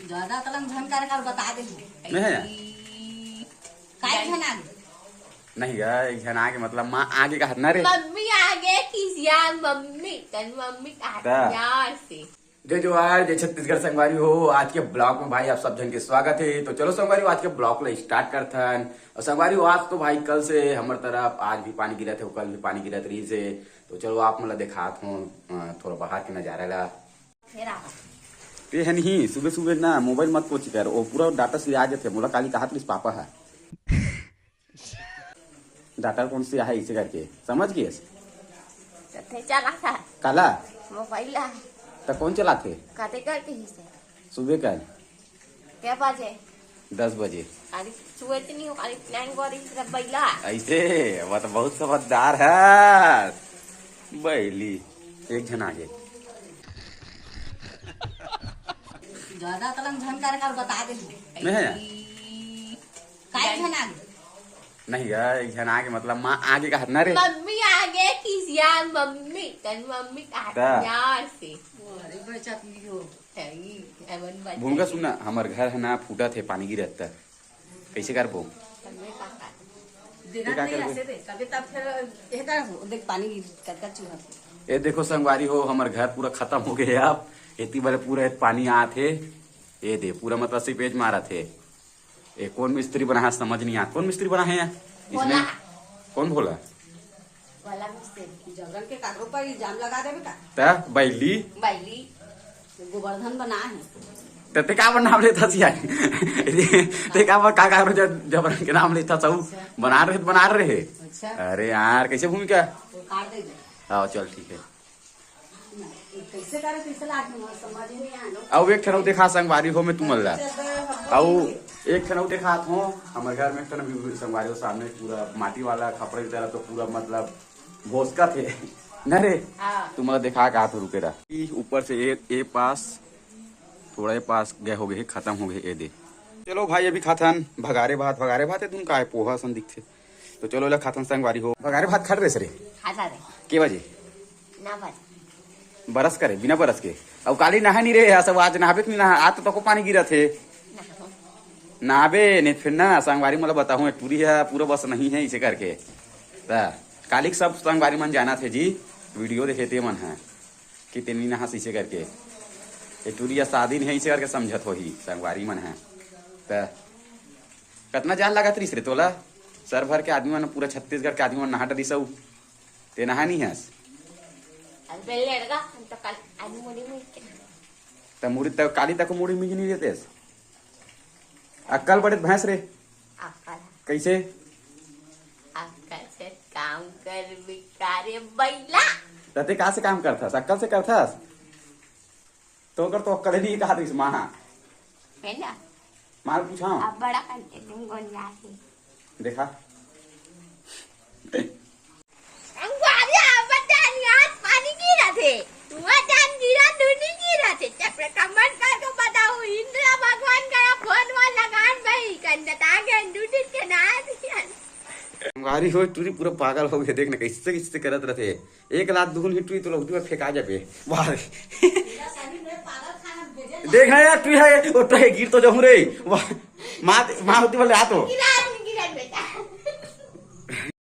ज्यादा तलंग झन कर बता दे नहीं है काय झन आगे नहीं गए झन आगे मतलब माँ आगे का हाथ ना रे मम्मी आगे किसिया मम्मी तन मम्मी का यार से जय जवाहर जय छत्तीसगढ़ संगवारी हो। आज के ब्लॉग में भाई आप सब जन के स्वागत है। तो चलो संगवारी आज के ब्लॉग को स्टार्ट करथन। और संगवारी आज तो भाई कल से हमारे तरफ आज भी पानी गिरत है, कल भी पानी गिरत रही से। तो चलो आप मतलब दिखात हूँ थोड़ा बाहर के नजारा ला। है नहीं सुबह सुबह ना मोबाइल मत कोची कर, वो पूरा डाटा से आ जाते मोला काली कहा प्लीज पापा है डाटा कौन से है इसे करके समझ गए चला था काला मोबाइल तो कौन चलाते खाते करते ही से सुबह कल क्या बजे 10 बजे अरे सुबह तो नहीं हो अरे प्लान करी सब बैला ऐसे वह तो बहुत समझदार है बैली एक जन आगे ज्यादा तलंग झन कर बता दे नहीं है काय झन आगे नहीं गए एक जन आगे मतलब माँ आगे का हाथ ना रे मम्मी आगे किसिया मम्मी तन मम्मी का यार से अरे बचत लियो भूमिका सुनना हमारे घर है ना फूटा थे पानी गिरत था कैसे कर बो देना नहीं ऐसे दे कभी तब फिर एदा देख पानी कर चूहा ये देखो संगवारी हो हमारे घर पूरा खत्म हो गया अब इतनी बड़े पूरा पानी आ थे ये दे पूरा मतलब सीपेज मारा थे। ये कौन मिस्त्री बना है समझ नहीं आता, कौन मिस्त्री बना है इसमें कौन बोला वाला मिस्त्री जंगल के कागरों पर इल्जाम लगा दे बेटा ता बैली बैली गोवर्धन बना है ते का नाम लेता सिया ते का जबरन के नाम लेता सब बना रहे अच्छा अरे यार कैसे भूमिका काट दे हाँ चल ठीक है। कैसे करे कैसे लाग समझ नहीं आनो अब एक ठनौ देखा संगवारी हो में तुमल्ला और एक ठनौ देखा हो हमारे घर में एक ठन संगवारी हो सामने पूरा माटी वाला खपड़े की तरह तो पूरा मतलब भोसका थे न रे तुम्हारा देखा का तो रुके रहा ऊपर से ए पास थोड़ा ये पास गए हो गए खत्म हो गए ए दे। चलो भाई अभी खाथन भगारे भात है तुम का पोहा सन दिखते तो चलो ला खाथन संगवारी हो भगारे भात खड़ रहे सरे खाता रे के बजे ना बस बरस करे बिना बरस के अब काली नहा नहीं रहे सब आज नहाबे कि नहीं नहा आज तो पानी गिरा थे नहाबे नहीं फिर ना संगवारी मतलब बताऊँ टूरी है पूरा बस नहीं है इसे करके काली सब संगवारी मन जाना थे जी वीडियो देखे थे मन है कि तेनी नहा इसे करके ये टूरी शादी नहीं इसे करके समझत हो ही संगवारी मन है कितना जान लगा त्रिस रे तोला सर भर के आदमी मन पूरा छत्तीसगढ़ के आदमी मन नहा डरी सब ते नहा नहीं है मुड़ी तक काली तक मुड़ी में नहीं देते अक्कल बड़े भैंस रे कैसे से काम कर बिकारे बैला तते कहाँ से काम करता अक्कल से करता तो कर तो अक्कल नहीं कहा इस माँ पहला मार पूछा अब बड़ा करते तुम कौन जाते देखा अंगारिया बतानी आज पानी गिरा थे तुआ जान गिरा दूनी गिरा थे चक्र कमेंट करके बताओ इंद्र भगवान का फोन वाला लगान भाई कंदता के दूनी के ना दिया गाड़ी हो टूरी पूरा पागल हो गए देखने कैसे कैसे करत रहते एक लाख दुगुन ही टूरी तो लोग फेंका जाबे वाह देखना यार तू है वो तो गिर तो जाऊं रे वाह माँ होती बोले आ तो